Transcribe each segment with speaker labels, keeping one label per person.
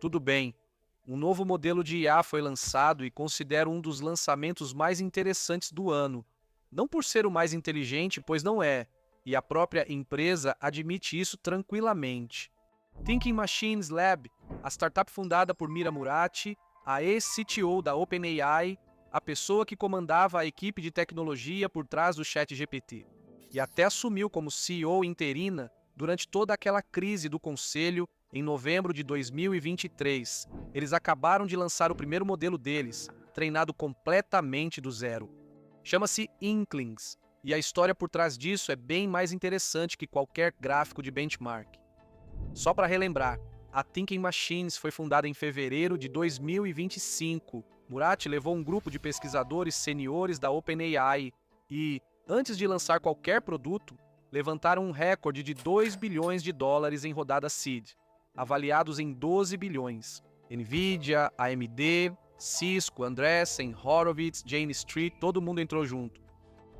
Speaker 1: Tudo bem. Um novo modelo de IA foi lançado e considero um dos lançamentos mais interessantes do ano. Não por ser o mais inteligente, pois não é, e a própria empresa admite isso tranquilamente. Thinking Machines Lab, a startup fundada por Mira Murati, a ex-CTO da OpenAI, a pessoa que comandava a equipe de tecnologia por trás do ChatGPT, e até assumiu como CEO interina durante toda aquela crise do conselho em novembro de 2023. Eles acabaram de lançar o primeiro modelo deles, treinado completamente do zero. Chama-se Inklings, e a história por trás disso é bem mais interessante que qualquer gráfico de benchmark. Só para relembrar, a Thinking Machines foi fundada em fevereiro de 2025. Murati levou um grupo de pesquisadores seniores da OpenAI e, antes de lançar qualquer produto, levantaram um recorde de 2 bilhões de dólares em rodada seed, avaliados em 12 bilhões. Nvidia, AMD, Cisco, Andreessen, Horowitz, Jane Street, todo mundo entrou junto.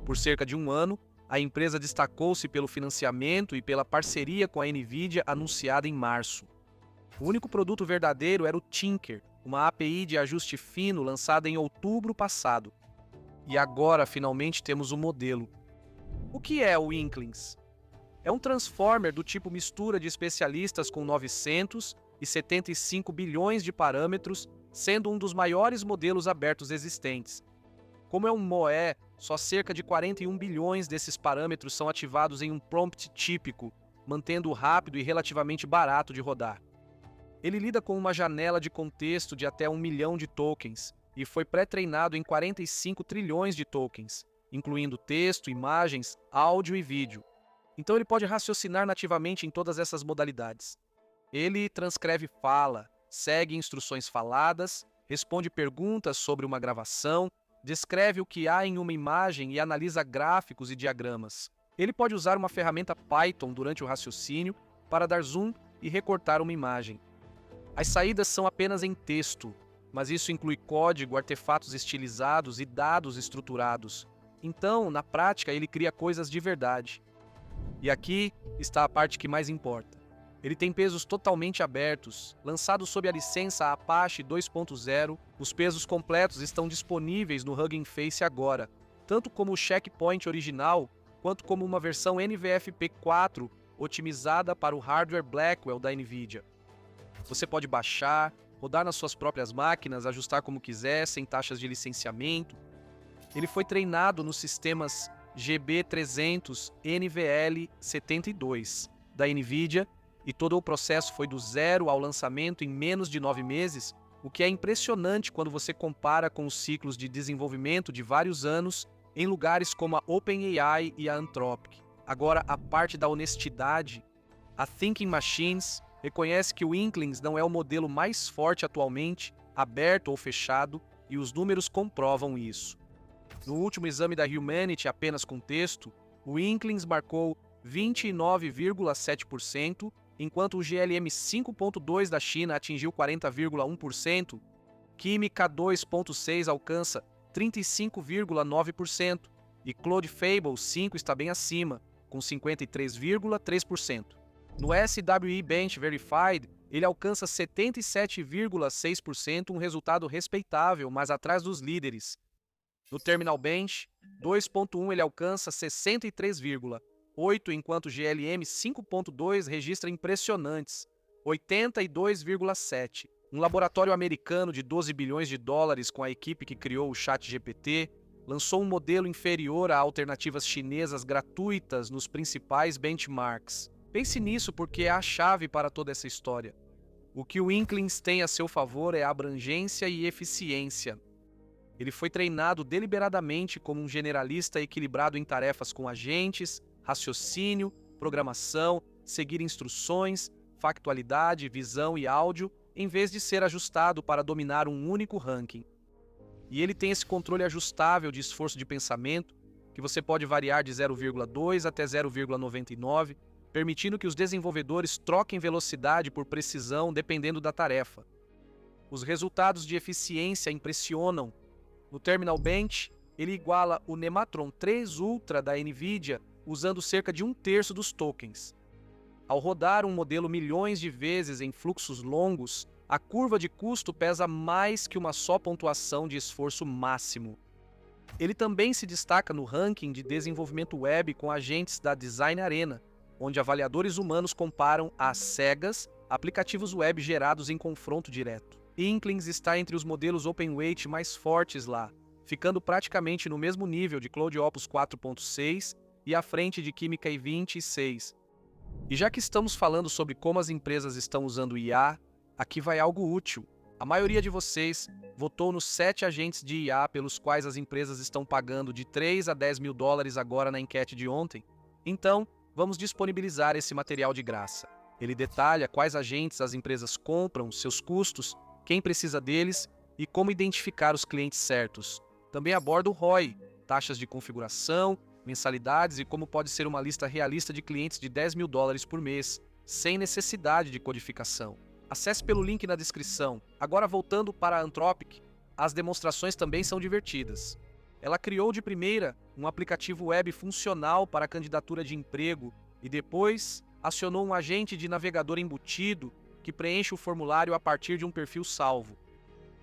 Speaker 1: Por cerca de um ano, a empresa destacou-se pelo financiamento e pela parceria com a Nvidia anunciada em março. O único produto verdadeiro era o Tinker, uma API de ajuste fino lançada em outubro passado. E agora, finalmente, temos o modelo. O que é o Inklings? É um transformer do tipo mistura de especialistas com 975 bilhões de parâmetros, sendo um dos maiores modelos abertos existentes. Como é um MoE, só cerca de 41 bilhões desses parâmetros são ativados em um prompt típico, mantendo-o rápido e relativamente barato de rodar. Ele lida com uma janela de contexto de até 1 milhão de tokens e foi pré-treinado em 45 trilhões de tokens, incluindo texto, imagens, áudio e vídeo. Então ele pode raciocinar nativamente em todas essas modalidades. Ele transcreve fala, segue instruções faladas, responde perguntas sobre uma gravação, descreve o que há em uma imagem e analisa gráficos e diagramas. Ele pode usar uma ferramenta Python durante o raciocínio para dar zoom e recortar uma imagem. As saídas são apenas em texto, mas isso inclui código, artefatos estilizados e dados estruturados. Então, na prática, ele cria coisas de verdade. E aqui está a parte que mais importa. Ele tem pesos totalmente abertos, lançados sob a licença Apache 2.0. Os pesos completos estão disponíveis no Hugging Face agora, tanto como o checkpoint original, quanto como uma versão NVFP4 otimizada para o hardware Blackwell da Nvidia. Você pode baixar, rodar nas suas próprias máquinas, ajustar como quiser, sem taxas de licenciamento. Ele foi treinado nos sistemas GB300 NVL72 da Nvidia e todo o processo foi do zero ao lançamento em menos de 9 meses, o que é impressionante quando você compara com os ciclos de desenvolvimento de vários anos em lugares como a OpenAI e a Anthropic. Agora, a parte da honestidade, a Thinking Machines reconhece que o Inklings não é o modelo mais forte atualmente, aberto ou fechado, e os números comprovam isso. No último exame da Humanity apenas com texto, o Inklings marcou 29,7%, enquanto o GLM 5.2 da China atingiu 40,1%, Química 2.6 alcança 35,9% e Claude Fable 5 está bem acima, com 53,3%. No SWE Bench Verified, ele alcança 77,6%, um resultado respeitável, mas atrás dos líderes. No Terminal Bench 2.1 ele alcança 63,8%, enquanto o GLM 5.2 registra impressionantes 82,7%. Um laboratório americano de 12 bilhões de dólares com a equipe que criou o ChatGPT lançou um modelo inferior a alternativas chinesas gratuitas nos principais benchmarks. Pense nisso porque é a chave para toda essa história. O que o Inklings tem a seu favor é abrangência e eficiência. Ele foi treinado deliberadamente como um generalista equilibrado em tarefas com agentes, raciocínio, programação, seguir instruções, factualidade, visão e áudio, em vez de ser ajustado para dominar um único ranking. E ele tem esse controle ajustável de esforço de pensamento, que você pode variar de 0,2 até 0,99, permitindo que os desenvolvedores troquem velocidade por precisão dependendo da tarefa. Os resultados de eficiência impressionam. No Terminal Bench, ele iguala o Nematron 3 Ultra da Nvidia usando cerca de 1/3 dos tokens. Ao rodar um modelo milhões de vezes em fluxos longos, A curva de custo pesa mais que uma só pontuação de esforço máximo. Ele também se destaca no ranking de desenvolvimento web com agentes da Design Arena, onde avaliadores humanos comparam às cegas aplicativos web gerados em confronto direto. Inklings está entre os modelos open-weight mais fortes lá, ficando praticamente no mesmo nível de CloudOps 4.6 e à frente de Química i20 e 6. E já que estamos falando sobre como as empresas estão usando IA, aqui vai algo útil. A maioria de vocês votou nos 7 agentes de IA pelos quais as empresas estão pagando de 3 a 10 mil dólares agora na enquete de ontem. Então, vamos disponibilizar esse material de graça. Ele detalha quais agentes as empresas compram, seus custos, quem precisa deles e como identificar os clientes certos. Também aborda o ROI, taxas de configuração, mensalidades e como pode ser uma lista realista de clientes de 10 mil dólares por mês, sem necessidade de codificação. Acesse pelo link na descrição. Agora voltando para a Anthropic, as demonstrações também são divertidas. Ela criou de primeira um aplicativo web funcional para a candidatura de emprego e depois acionou um agente de navegador embutido que preenche o formulário a partir de um perfil salvo.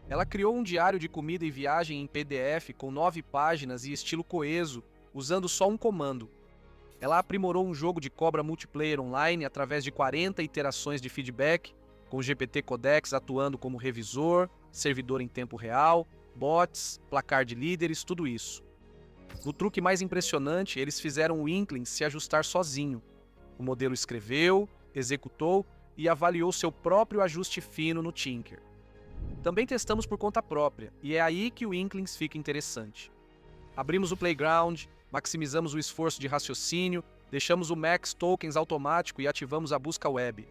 Speaker 1: Ela criou um diário de comida e viagem em PDF com 9 páginas e estilo coeso, usando só um comando. Ela aprimorou um jogo de cobra multiplayer online através de 40 iterações de feedback, com o GPT Codex atuando como revisor, servidor em tempo real, bots, placar de líderes, tudo isso. No truque mais impressionante, eles fizeram o Inklings se ajustar sozinho. O modelo escreveu, executou e avaliou seu próprio ajuste fino no Tinker. Também testamos por conta própria, e é aí que o Inklings fica interessante. Abrimos o Playground, maximizamos o esforço de raciocínio, deixamos o Max Tokens automático e ativamos a busca web.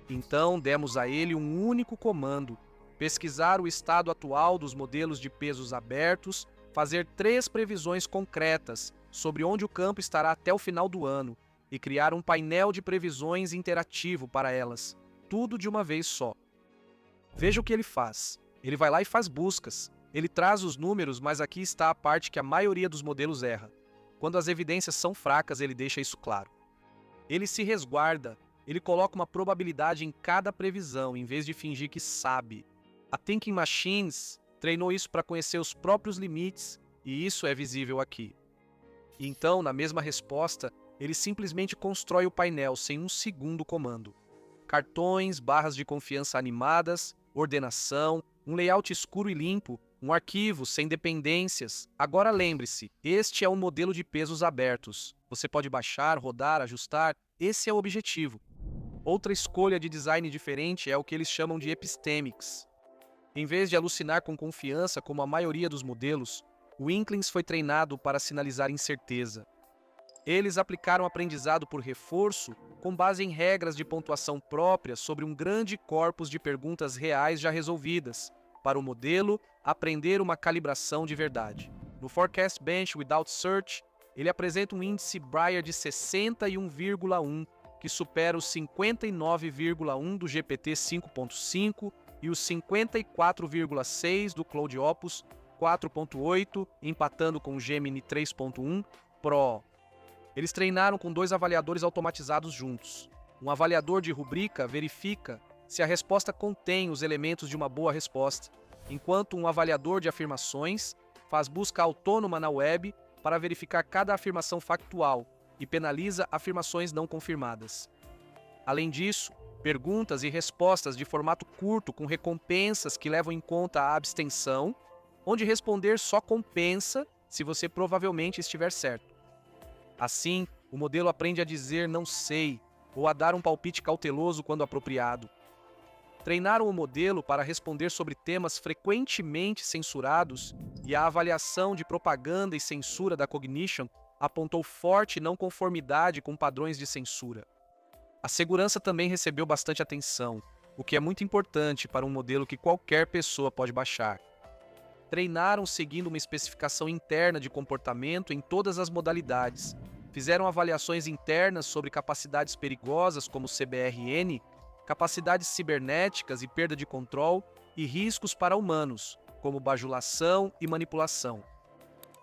Speaker 1: Então, demos a ele um único comando: pesquisar o estado atual dos modelos de pesos abertos, fazer 3 previsões concretas sobre onde o campo estará até o final do ano e criar um painel de previsões interativo para elas, tudo de uma vez só. Veja o que ele faz. Ele vai lá e faz buscas. Ele traz os números, mas aqui está a parte que a maioria dos modelos erra. Quando as evidências são fracas, ele deixa isso claro. Ele se resguarda. Ele coloca uma probabilidade em cada previsão, em vez de fingir que sabe. A Thinking Machines treinou isso para conhecer os próprios limites, e isso é visível aqui. E então, na mesma resposta, ele simplesmente constrói o painel sem um segundo comando. Cartões, barras de confiança animadas, ordenação, um layout escuro e limpo, um arquivo sem dependências. Agora lembre-se, este é um modelo de pesos abertos. Você pode baixar, rodar, ajustar. Esse é o objetivo. Outra escolha de design diferente é o que eles chamam de epistemics. Em vez de alucinar com confiança como a maioria dos modelos, o Inklings foi treinado para sinalizar incerteza. Eles aplicaram aprendizado por reforço com base em regras de pontuação próprias sobre um grande corpus de perguntas reais já resolvidas, para o modelo aprender uma calibração de verdade. No Forecast Bench Without Search, ele apresenta um índice Brier de 61,1, que supera os 59,1 do GPT 5.5 e os 54,6 do CloudOps 4.8, empatando com o Gemini 3.1 Pro. Eles treinaram com 2 avaliadores automatizados juntos. Um avaliador de rubrica verifica se a resposta contém os elementos de uma boa resposta, enquanto um avaliador de afirmações faz busca autônoma na web para verificar cada afirmação factual e penaliza afirmações não confirmadas. Além disso, perguntas e respostas de formato curto com recompensas que levam em conta a abstenção, onde responder só compensa se você provavelmente estiver certo. Assim, o modelo aprende a dizer não sei ou a dar um palpite cauteloso quando apropriado. Treinaram o modelo para responder sobre temas frequentemente censurados e a avaliação de propaganda e censura da Cognition apontou forte não conformidade com padrões de censura. A segurança também recebeu bastante atenção, o que é muito importante para um modelo que qualquer pessoa pode baixar. Treinaram seguindo uma especificação interna de comportamento em todas as modalidades. Fizeram avaliações internas sobre capacidades perigosas como CBRN, capacidades cibernéticas e perda de controle e riscos para humanos, como bajulação e manipulação.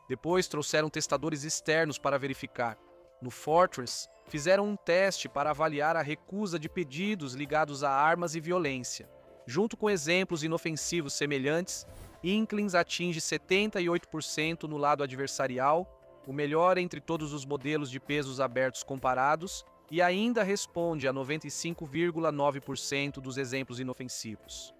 Speaker 1: Depois trouxeram testadores externos para verificar. No Fortress, fizeram um teste para avaliar a recusa de pedidos ligados a armas e violência. Junto com exemplos inofensivos semelhantes, Inklings atinge 78% no lado adversarial, o melhor entre todos os modelos de pesos abertos comparados, e ainda responde a 95,9% dos exemplos inofensivos.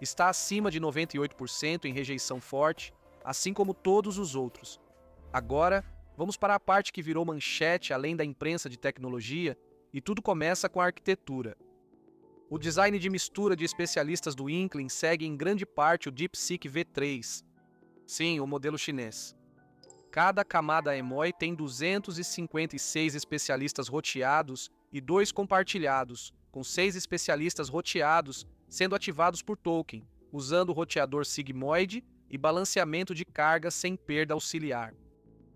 Speaker 1: Está acima de 98% em rejeição forte, assim como todos os outros. Agora, vamos para a parte que virou manchete além da imprensa de tecnologia, e tudo começa com a arquitetura. O design de mistura de especialistas do Inkling segue em grande parte o DeepSeek V3. Sim, o modelo chinês. Cada camada EMOI tem 256 especialistas roteados e 2 compartilhados, com 6 especialistas roteados sendo ativados por token, usando o roteador sigmoide e balanceamento de carga sem perda auxiliar.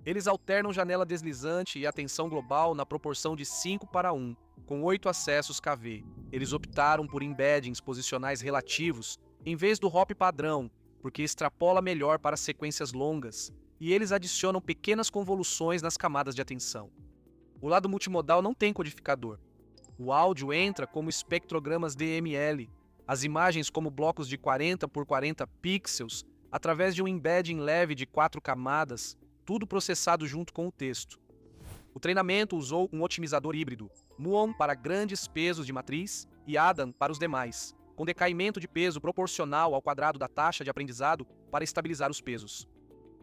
Speaker 1: Eles alternam janela deslizante e atenção global na proporção de 5:1, com 8 acessos KV. Eles optaram por embeddings posicionais relativos, em vez do hop padrão, porque extrapola melhor para sequências longas, e eles adicionam pequenas convoluções nas camadas de atenção. O lado multimodal não tem codificador. O áudio entra como espectrogramas DML, as imagens como blocos de 40 por 40 pixels, através de um embedding leve de 4 camadas, tudo processado junto com o texto. O treinamento usou um otimizador híbrido, Muon para grandes pesos de matriz e Adam para os demais, com decaimento de peso proporcional ao quadrado da taxa de aprendizado para estabilizar os pesos.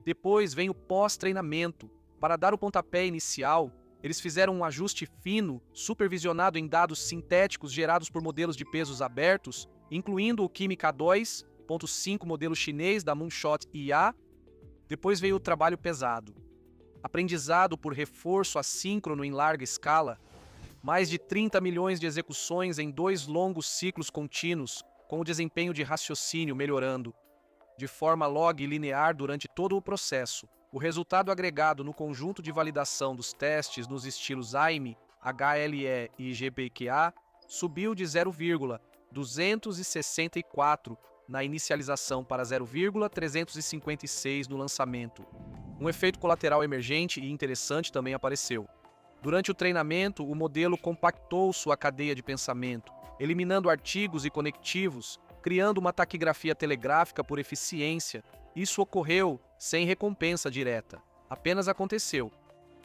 Speaker 1: Depois vem o pós-treinamento. Para dar o pontapé inicial, eles fizeram um ajuste fino, supervisionado em dados sintéticos gerados por modelos de pesos abertos, incluindo o Kimi K2.5 modelo chinês da Moonshot IA. Depois veio o trabalho pesado. Aprendizado por reforço assíncrono em larga escala, mais de 30 milhões de execuções em 2 longos ciclos contínuos, com o desempenho de raciocínio melhorando de forma log linear durante todo o processo. O resultado agregado no conjunto de validação dos testes nos estilos AIME, HLE e GPQA subiu de 0,264 na inicialização para 0,356 no lançamento. Um efeito colateral emergente e interessante também apareceu. Durante o treinamento, o modelo compactou sua cadeia de pensamento, eliminando artigos e conectivos, criando uma taquigrafia telegráfica por eficiência. Isso ocorreu sem recompensa direta. Apenas aconteceu.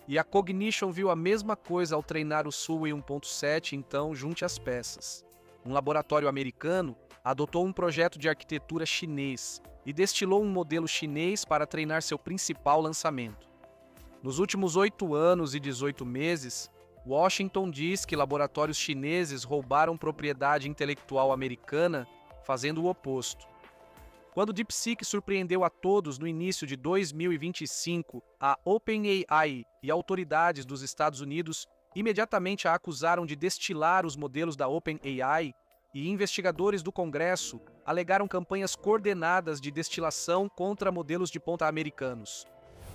Speaker 1: E a Cognition viu a mesma coisa ao treinar o Suwei 1.7, então junte as peças. Um laboratório americano adotou um projeto de arquitetura chinês e destilou um modelo chinês para treinar seu principal lançamento. Nos últimos 8 anos e 18 meses, Washington diz que laboratórios chineses roubaram propriedade intelectual americana, fazendo o oposto. Quando DeepSeek surpreendeu a todos no início de 2025, a OpenAI e autoridades dos Estados Unidos imediatamente a acusaram de destilar os modelos da OpenAI e investigadores do Congresso alegaram campanhas coordenadas de destilação contra modelos de ponta americanos.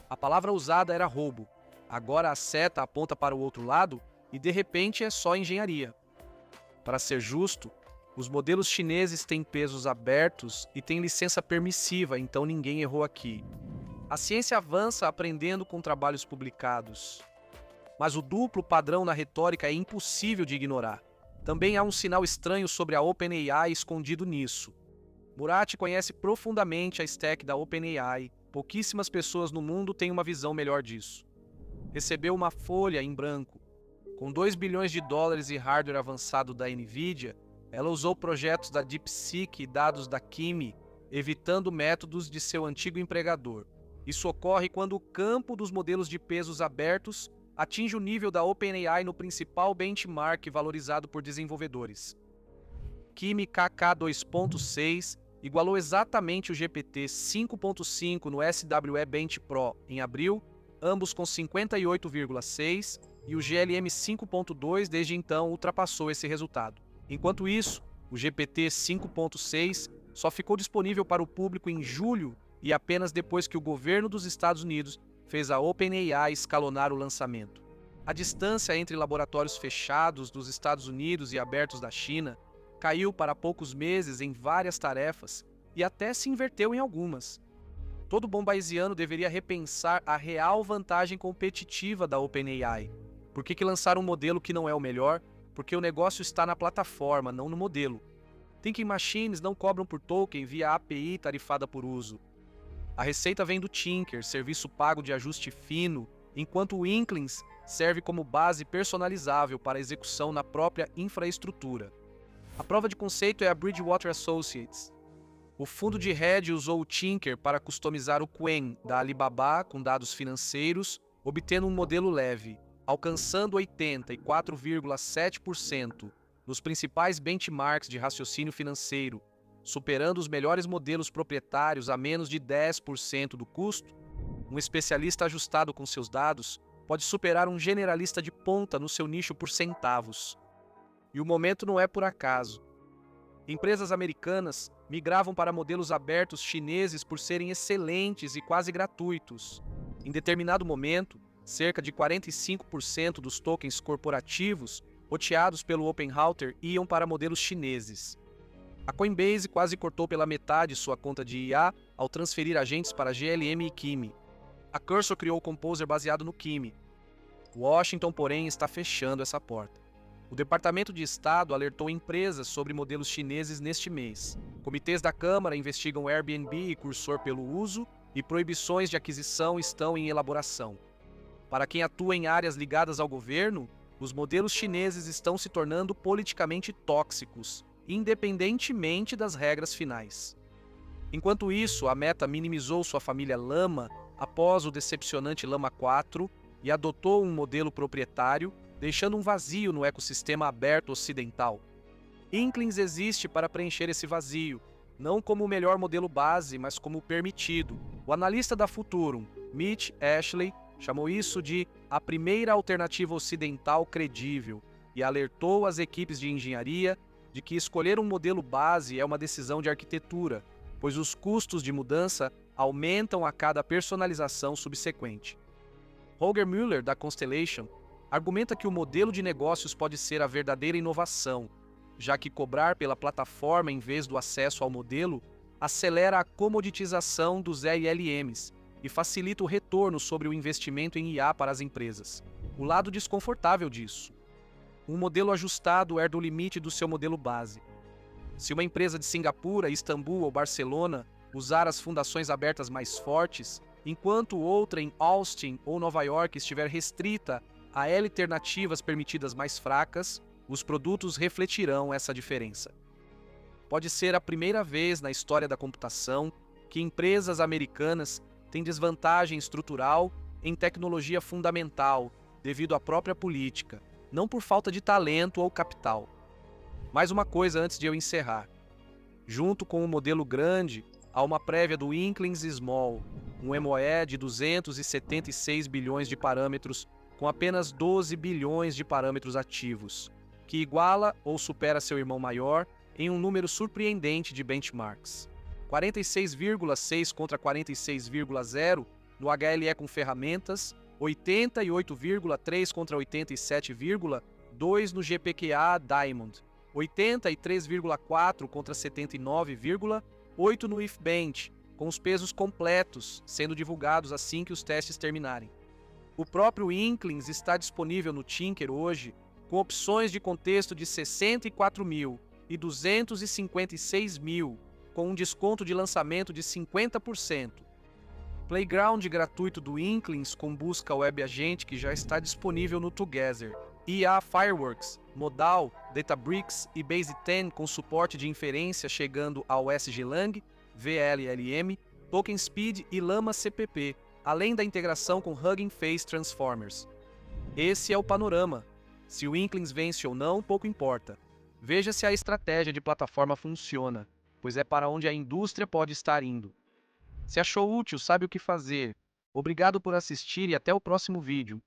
Speaker 1: A palavra usada era roubo. Agora a seta aponta para o outro lado e de repente é só engenharia. Para ser justo, os modelos chineses têm pesos abertos e têm licença permissiva, então ninguém errou aqui. A ciência avança aprendendo com trabalhos publicados. Mas o duplo padrão na retórica é impossível de ignorar. Também há um sinal estranho sobre a OpenAI escondido nisso. Murat conhece profundamente a stack da OpenAI. Pouquíssimas pessoas no mundo têm uma visão melhor disso. Recebeu uma folha em branco. Com 2 bilhões de dólares e hardware avançado da NVIDIA, ela usou projetos da DeepSeek e dados da Kimi, evitando métodos de seu antigo empregador. Isso ocorre quando o campo dos modelos de pesos abertos atinge o nível da OpenAI no principal benchmark valorizado por desenvolvedores. Kimi KK2.6 igualou exatamente o GPT 5.5 no SWE Bench Pro em abril, ambos com 58,6, e o GLM 5.2 desde então ultrapassou esse resultado. Enquanto isso, o GPT 5.6 só ficou disponível para o público em julho e apenas depois que o governo dos Estados Unidos fez a OpenAI escalonar o lançamento. A distância entre laboratórios fechados dos Estados Unidos e abertos da China caiu para poucos meses em várias tarefas e até se inverteu em algumas. Todo bom bayesiano deveria repensar a real vantagem competitiva da OpenAI. Por que lançar um modelo que não é o melhor? Porque o negócio está na plataforma, não no modelo. Thinking Machines não cobram por token via API tarifada por uso. A receita vem do Tinker, serviço pago de ajuste fino, enquanto o Inklings serve como base personalizável para execução na própria infraestrutura. A prova de conceito é a Bridgewater Associates. O fundo de hedge usou o Tinker para customizar o Qwen da Alibaba com dados financeiros, obtendo um modelo leve, alcançando 84,7% nos principais benchmarks de raciocínio financeiro, superando os melhores modelos proprietários a menos de 10% do custo. Um especialista ajustado com seus dados pode superar um generalista de ponta no seu nicho por centavos. E o momento não é por acaso. Empresas americanas migravam para modelos abertos chineses por serem excelentes e quase gratuitos. Em determinado momento, cerca de 45% dos tokens corporativos roteados pelo OpenRouter iam para modelos chineses. A Coinbase quase cortou pela metade sua conta de IA ao transferir agentes para GLM e Kimi. A Cursor criou o Composer baseado no Kimi. Washington, porém, está fechando essa porta. O Departamento de Estado alertou empresas sobre modelos chineses neste mês. Comitês da Câmara investigam Airbnb e Cursor pelo uso e proibições de aquisição estão em elaboração. Para quem atua em áreas ligadas ao governo, os modelos chineses estão se tornando politicamente tóxicos, independentemente das regras finais. Enquanto isso, a Meta minimizou sua família Llama após o decepcionante Llama 4 e adotou um modelo proprietário, deixando um vazio no ecossistema aberto ocidental. Inklings existe para preencher esse vazio, não como o melhor modelo base, mas como o permitido. O analista da Futurum, Mitch Ashley, chamou isso de a primeira alternativa ocidental credível e alertou as equipes de engenharia de que escolher um modelo base é uma decisão de arquitetura, pois os custos de mudança aumentam a cada personalização subsequente. Holger Müller, da Constellation, argumenta que o modelo de negócios pode ser a verdadeira inovação, já que cobrar pela plataforma em vez do acesso ao modelo acelera a comoditização dos LLMs e facilita o retorno sobre o investimento em IA para as empresas. O lado desconfortável disso: um modelo ajustado herda o limite do seu modelo base. Se uma empresa de Singapura, Istambul ou Barcelona usar as fundações abertas mais fortes, enquanto outra em Austin ou Nova York estiver restrita a alternativas permitidas mais fracas, os produtos refletirão essa diferença. Pode ser a primeira vez na história da computação que empresas americanas têm desvantagem estrutural em tecnologia fundamental devido à própria política, não por falta de talento ou capital. Mais uma coisa antes de eu encerrar. Junto com o modelo grande, há uma prévia do Inklings Small, um MoE de 276 bilhões de parâmetros com apenas 12 bilhões de parâmetros ativos, que iguala ou supera seu irmão maior em um número surpreendente de benchmarks. 46,6 contra 46,0 no HLE com ferramentas, 88,3 contra 87,2 no GPQA Diamond, 83,4 contra 79,8 no IFBench, com os pesos completos sendo divulgados assim que os testes terminarem. O próprio Inklings está disponível no Tinker hoje, com opções de contexto de 64.000 e 256.000, com um desconto de lançamento de 50%. Playground gratuito do Inklings com busca web agente que já está disponível no Together. IA Fireworks, Modal, Databricks e Base 10 com suporte de inferência chegando ao SGLang, VLLM, Token Speed e Llama CPP, além da integração com Hugging Face Transformers. Esse é o panorama. Se o Inklings vence ou não, pouco importa. Veja se a estratégia de plataforma funciona, pois é para onde a indústria pode estar indo. Se achou útil, sabe o que fazer. Obrigado por assistir e até o próximo vídeo.